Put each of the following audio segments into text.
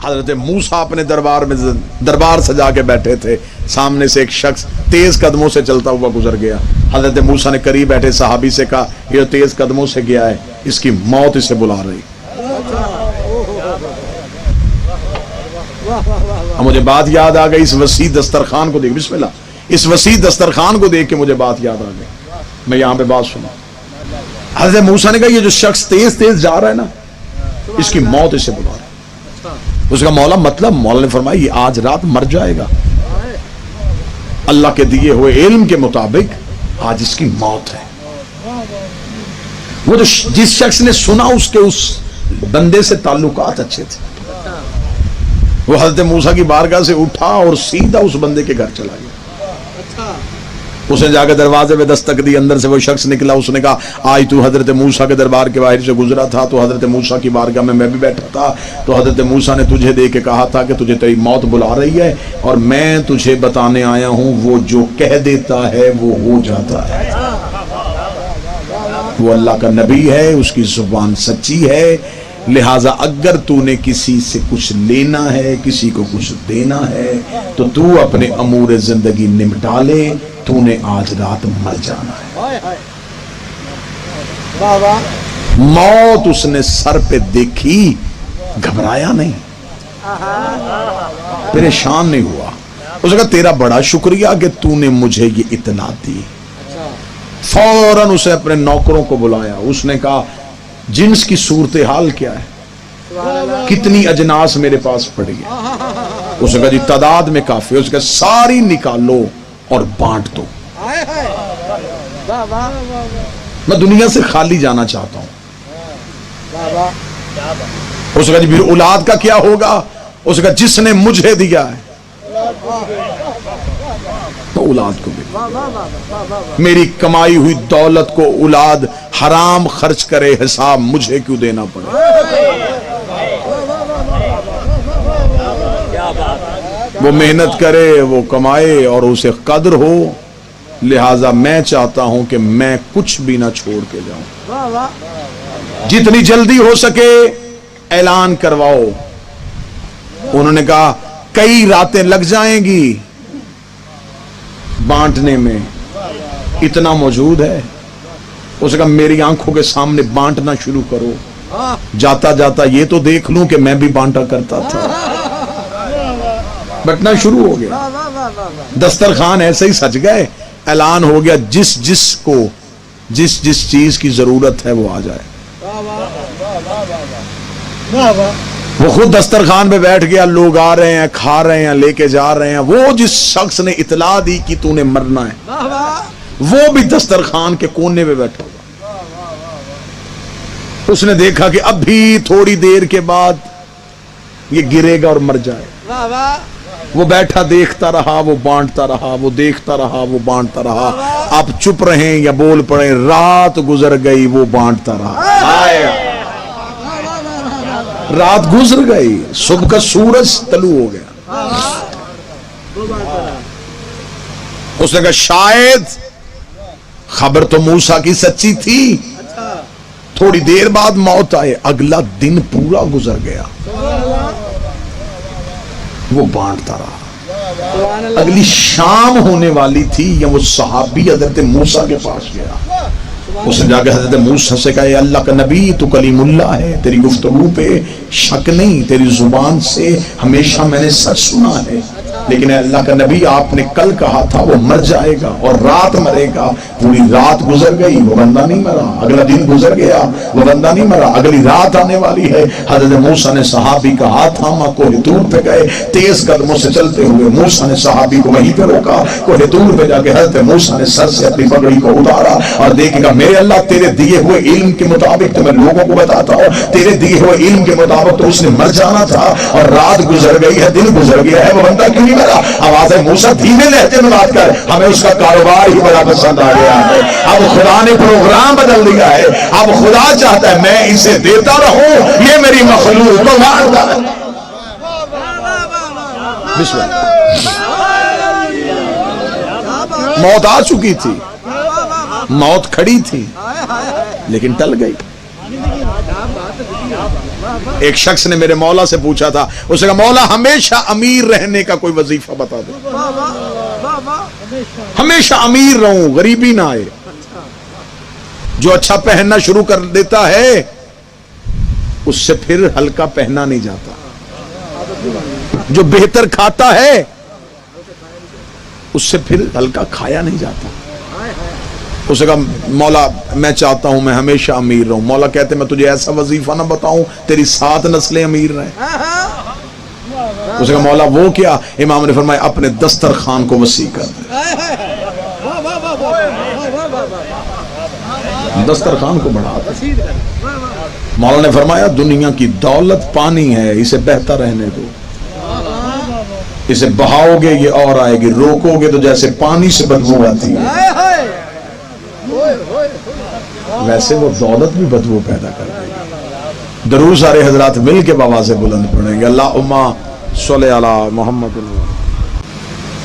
حضرت موسیٰ اپنے دربار سجا کے بیٹھے تھے، سامنے سے ایک شخص تیز قدموں سے چلتا ہوا گزر گیا۔ حضرت موسیٰ نے قریب بیٹھے صحابی سے کہا یہ تیز قدموں سے گیا ہے، اس کی موت اسے بلا رہی۔ مجھے بات یاد آ گئی، اس وسیع دسترخوان کو دیکھ، بسم اللہ، اس وسیع دسترخوان کو دیکھ کے مجھے بات یاد آ گئی۔ میں یہاں پہ بات سنا، حضرت موسیٰ نے کہا یہ جو شخص تیز تیز جا رہا ہے نا، اس کی موت اسے بلا رہا ہے۔ اس کا مولا مطلب، مولا نے فرمایا یہ آج رات مر جائے گا، اللہ کے دیے ہوئے علم کے مطابق آج اس کی موت ہے۔ وہ جو جس شخص نے سنا اس کے اس بندے سے تعلقات اچھے تھے، وہ حضرت موسیٰ کی بارگاہ سے اٹھا اور سیدھا اس بندے کے گھر چلا گیا۔ اس نے جا کے دروازے پہ دستک دی، اندر سے وہ شخص نکلا، اس نے کہا آج تو حضرت موسیٰ کے دربار کے باہر سے گزرا تھا تو حضرت موسیٰ کی بارگاہ میں بھی بیٹھا تھا، تو حضرت موسیٰ نے تجھے دیکھ کے کہا تھا کہ تجھے تیری موت بلا رہی ہے، اور میں تجھے بتانے آیا ہوں وہ جو کہہ دیتا ہے وہ ہو جاتا ہے۔ وہ اللہ کا نبی ہے، اس کی زبان سچی ہے، لہٰذا اگر تو نے کسی سے کچھ لینا ہے، کسی کو کچھ دینا ہے، تو تو اپنے امور زندگی نمٹا لے، تو نے آج رات مر جانا ہے۔ موت اس نے سر پہ دیکھی، گھبرایا نہیں، پریشان نہیں ہوا۔ اس نے کہا تیرا بڑا شکریہ کہ تو نے مجھے یہ اطلاع دی۔ فوراً اسے اپنے نوکروں کو بلایا، اس نے کہا جنس کی صورتحال کیا ہے، کتنی اجناس میرے پاس پڑی ہے؟ اس نے کہا جی تعداد میں کافی ہے۔ اس نے کہا ساری نکالو اور بانٹ دو، میں دنیا سے خالی جانا چاہتا ہوں۔ اس نے کہا جی پھر اولاد کا کیا ہوگا؟ اس نے کہا جس نے مجھے دیا ہے تو اولاد کو بھی، میری کمائی ہوئی دولت کو اولاد حرام خرچ کرے، حساب مجھے کیوں دینا پڑے؟ وہ محنت کرے، وہ کمائے اور اسے قدر ہو، لہٰذا میں چاہتا ہوں کہ میں کچھ بھی نہ چھوڑ کے جاؤں، جتنی جلدی ہو سکے اعلان کرواؤ۔ انہوں نے کہا کئی راتیں لگ جائیں گی بانٹنے میں، اتنا موجود ہے۔ اس نے کہا میری آنکھوں کے سامنے بانٹنا شروع کرو، جاتا جاتا یہ تو دیکھ لوں کہ میں بھی بانٹا کرتا تھا۔ بٹنا شروع ہو گیا، دسترخوان ایسے ہی سج گئے، اعلان ہو گیا جس جس کو جس جس چیز کی ضرورت ہے وہ آ جائے۔ وہ خود دسترخوان پہ بیٹھ گیا، لوگ آ رہے ہیں، کھا رہے ہیں، لے کے جا رہے ہیں۔ وہ جس شخص نے اطلاع دی کہ تو نے مرنا ہے، وہ بھی دسترخوان کے کونے پہ بیٹھا ہوا۔ اس نے دیکھا کہ اب بھی تھوڑی دیر کے بعد یہ گرے گا اور مر جائے۔ وہ بیٹھا دیکھتا رہا، وہ بانٹتا رہا، وہ دیکھتا رہا، وہ بانٹتا رہا۔ آپ چپ رہیں یا بول پڑیں، رات گزر گئی، وہ بانٹتا رہا۔ رات گزر گئی، صبح کا سورج طلوع ہو گیا۔ اس نے کہا شاید خبر تو موسیٰ کی سچی تھی، تھوڑی دیر بعد موت آئے۔ اگلا دن پورا گزر گیا، وہ بانٹتا رہا۔ اگلی شام ہونے والی تھی، یا وہ صحابی حضرت موسیٰ کے پاس گیا۔ اس نے جا کے حضرت موسیٰ سے کہا اے اللہ کا نبی، تو کلیم اللہ ہے، تیری گفتگو پہ شک نہیں، تیری زبان سے ہمیشہ میں نے سچ سنا ہے، لیکن اے اللہ کا نبی آپ نے کل کہا تھا وہ مر جائے گا اور رات مرے گا۔ پوری رات گزر گئی، وہ بندہ نہیں مرا۔ اگلا دن گزر گیا، وہ بندہ نہیں مرا۔ اگلی رات آنے والی ہے۔ حضرت موسیٰ نے صحابی کا ہاتھ تھاما، کوہ طور پہ گئے، تیز قدموں سے چلتے ہوئے موسیٰ نے صحابی کو وہیں پہ روکا۔ کوہ طور پہ جا کے حضرت موسیٰ نے سر سے اپنی پگڑی کو اتارا اور دیکھے گا میرے اللہ تیرے دیے ہوئے علم کے مطابق تو میں لوگوں کو بتاتا ہوں، تیرے دیے ہوئے علم کے مطابق تو اس نے مر جانا تھا، اور رات گزر گئی ہے، دن گزر گیا ہے، وہ بندہ کیوں نہیں مرا؟ آواز ہے موسیٰ دھیمے لہجے میں بات کر، ہمیں اس کا کاروبار ہی بڑا پسند آ گیا ہے۔ اب خدا نے پروگرام بدل دیا ہے، اب خدا چاہتا ہے میں اسے دیتا رہوں، یہ میری مخلوق کو مارتا ہے۔ بسم اللہ۔ موت آ چکی تھی، موت کھڑی تھی، لیکن ٹل گئی۔ ایک شخص نے میرے مولا سے پوچھا تھا, اسے کہا مولا ہمیشہ امیر رہنے کا کوئی وظیفہ بتا دو, ہمیشہ امیر رہوں, غریبی نہ آئے. جو اچھا پہننا شروع کر دیتا ہے اس سے پھر ہلکا پہنا نہیں جاتا, جو بہتر کھاتا ہے اس سے پھر ہلکا کھایا نہیں جاتا. اسے کہا مولا میں چاہتا ہوں میں ہمیشہ امیر رہوں. مولا کہتے میں تجھے ایسا وظیفہ نہ بتاؤں تیری 7 نسلیں امیر رہیں. اسے کہا مولا وہ کیا؟ امام نے فرمایا اپنے دسترخوان کو وسیع کر دے, دسترخوان کو بڑھا دے. مولا نے فرمایا دنیا کی دولت پانی ہے, اسے بہتا رہنے دو, اسے بہاؤ گے یہ اور آئے گی, روکو گے تو جیسے پانی سے بدبو آتی ہے ویسے وہ دولت بھی بدبو پیدا کر دے گی. درود سارے حضرات مل کے بابا سے بلند پڑھیں گے, اللہم صلی علی محمد.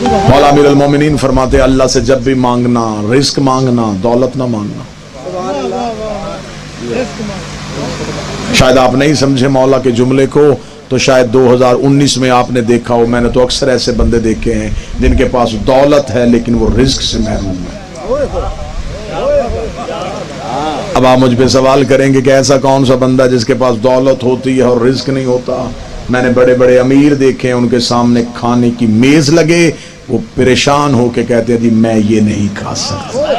مولا امیر المومنین فرماتے اللہ سے جب بھی مانگنا رزق مانگنا, دولت نہ مانگنا. شاید آپ نہیں سمجھے مولا کے جملے کو, تو شاید 2019 میں آپ نے دیکھا ہو, میں نے تو اکثر ایسے بندے دیکھے ہیں جن کے پاس دولت ہے لیکن وہ رزق سے محروم ہے. اب آپ مجھ پہ سوال کریں گے کہ ایسا کون سا بندہ جس کے پاس دولت ہوتی ہے اور رزق نہیں ہوتا؟ میں نے بڑے بڑے امیر دیکھے ہیں, ان کے سامنے کھانے کی میز لگے وہ پریشان ہو کے کہتے ہیں جی میں یہ نہیں کھا سکتا.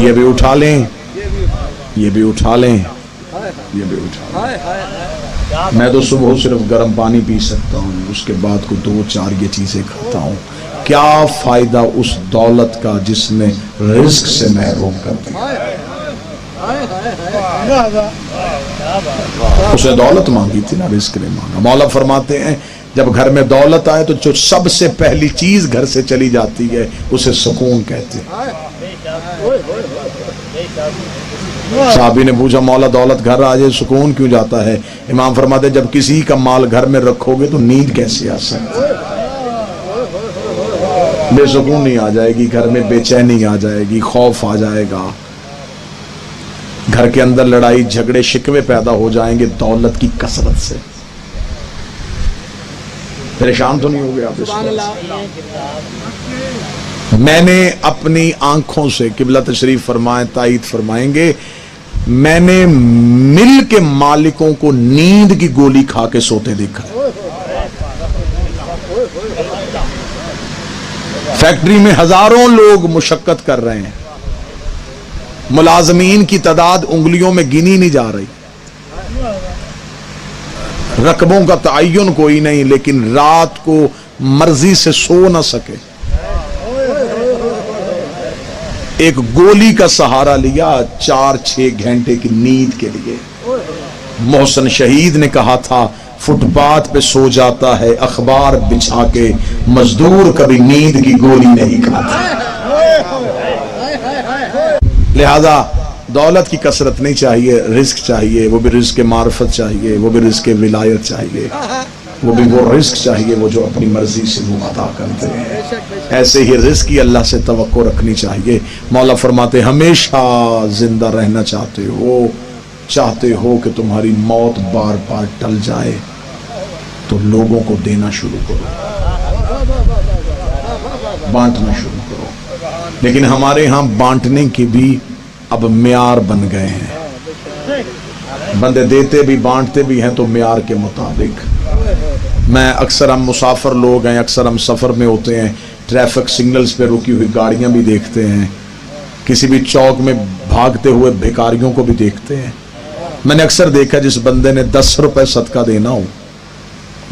یہ بھی اٹھا لیں, یہ بھی اٹھا لیں, یہ بھی اٹھا لیں. میں تو صبح صرف گرم پانی پی سکتا ہوں, اس کے بعد کو 2-4 یہ چیزیں کھاتا ہوں. کیا فائدہ اس دولت کا جس نے رزق سے محروم کر دیا؟ اسے دولت مانگی تھی نا, رزق نہیں مانگا. مولا فرماتے ہیں جب گھر میں دولت آئے تو جو سب سے پہلی چیز گھر سے چلی جاتی ہے اسے سکون کہتے ہیں. صحابی نے پوچھا مولا دولت گھر آ جائے سکون کیوں جاتا ہے؟ امام فرماتے ہیں جب کسی کا مال گھر میں رکھو گے تو نیند کیسے آ سکتی ہے؟ بے سکونی آ جائے گی, گھر میں بے چینی آ جائے گی, خوف آ جائے گا, گھر کے اندر لڑائی جھگڑے شکوے پیدا ہو جائیں گے دولت کی کثرت سے. پریشان تو نہیں ہو گیا آپ اس بات سے؟ میں نے اپنی آنکھوں سے, قبلہ تشریف فرمائیں تائید فرمائیں گے, میں نے مل کے مالکوں کو نیند کی گولی کھا کے سوتے دیکھا. فیکٹری میں ہزاروں لوگ مشقت کر رہے ہیں, ملازمین کی تعداد انگلیوں میں گنی نہیں جا رہی, رقبوں کا تعین کوئی نہیں, لیکن رات کو مرضی سے سو نہ سکے. ایک گولی کا سہارا لیا 4-6 گھنٹے کی نیند کے لیے. محسن شہید نے کہا تھا فٹ پاتھ پہ سو جاتا ہے اخبار بچھا کے, مزدور کبھی نیند کی گولی نہیں کھاتا. لہذا دولت کی کثرت نہیں چاہیے, رزق چاہیے, وہ بھی رزق معرفت چاہیے, وہ بھی رزق ولایت چاہیے, وہ بھی وہ رزق چاہیے وہ جو اپنی مرضی سے وہ عطا کرتے ہیں. ایسے ہی رزق کی اللہ سے توقع رکھنی چاہیے. مولا فرماتے ہمیشہ زندہ رہنا چاہتے ہو کہ تمہاری موت بار بار ٹل جائے تو لوگوں کو دینا شروع کرو, بانٹنا شروع کرو. لیکن ہمارے ہاں بانٹنے کے بھی اب معیار بن گئے ہیں, بندے دیتے بھی بانٹتے بھی ہیں تو معیار کے مطابق. میں اکثر ہم مسافر لوگ ہیں, اکثر ہم سفر میں ہوتے ہیں, ٹریفک سگنلز پہ رکی ہوئی گاڑیاں بھی دیکھتے ہیں, کسی بھی چوک میں بھاگتے ہوئے بھیکاریوں کو بھی دیکھتے ہیں. میں نے اکثر دیکھا جس بندے نے 10 روپے صدقہ دینا ہو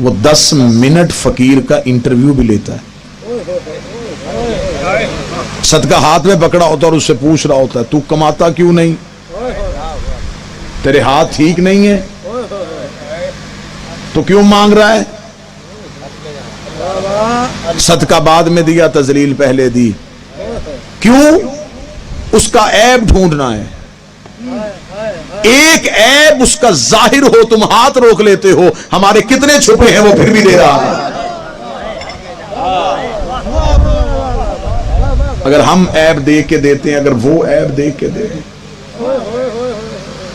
وہ 10 منٹ فقیر کا انٹرویو بھی لیتا ہے. صدقہ ہاتھ میں پکڑا ہوتا ہے اور اس سے پوچھ رہا ہوتا ہے تو کماتا کیوں نہیں, تیرے ہاتھ ٹھیک نہیں ہے تو کیوں مانگ رہا ہے؟ صدقہ بعد میں دیا, تذلیل پہلے دی. کیوں؟ اس کا عیب ڈھونڈنا ہے. ایک عیب اس کا ظاہر ہو تم ہاتھ روک لیتے ہو, ہمارے کتنے چھپے ہیں وہ پھر بھی دے رہا ہے. اگر ہم عیب دیکھ کے دیتے ہیں, اگر وہ عیب دیکھ کے دے,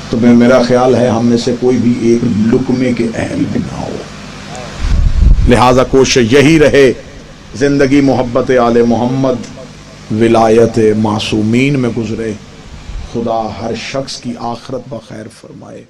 تو میرا خیال ہے ہم میں سے کوئی بھی ایک لقمے کے اہل بھی نہ ہو. لہذا کوشش یہی رہے زندگی محبت آل محمد ولایت معصومین میں گزرے. خدا ہر شخص کی آخرت بخیر فرمائے.